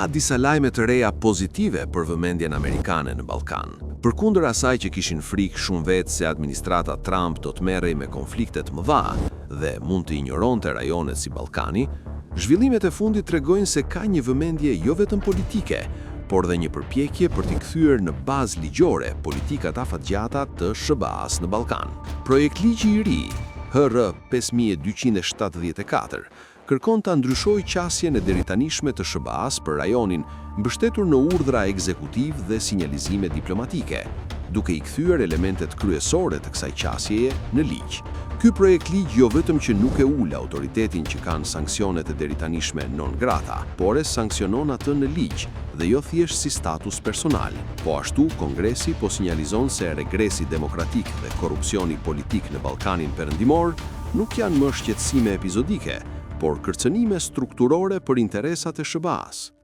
ka disa lajme të reja pozitive për vëmendjen amerikane në Ballkan. Përkundër asaj që kishin frikë shumë vetë se administrata Trump do të merrej me konfliktet mëdha dhe mund të injoronte rajonet si Ballkani, zhvillimet e fundit tregojnë se ka një vëmendje jo vetëm politike, por dhe një përpjekje për t'i kthyer në bazë ligjore politikat afatgjata të SBA-s në Ballkan. Projekt ligji i ri, HR 5274, kërkon ta ndryshojë qasjen e deritanishme të SBA-s për rajonin, mbështetur në urdhra ekzekutiv dhe sinjalizime diplomatike, duke i kthyer elementet kryesore të kësaj qasjeje në ligj. Ky projekt ligj jo vetëm që nuk e ul autoritetin që kanë sanksionet e deritanishme non grata, por e sanksionon atë në ligj dhe jo thjesht si status personal. Po ashtu, Kongresi po sinjalizon se regresi demokratik dhe korrupsioni politik në Ballkanin Perëndimor nuk janë më shqetësime epizodike, por kërcënime strukturore për interesat e SBA-s.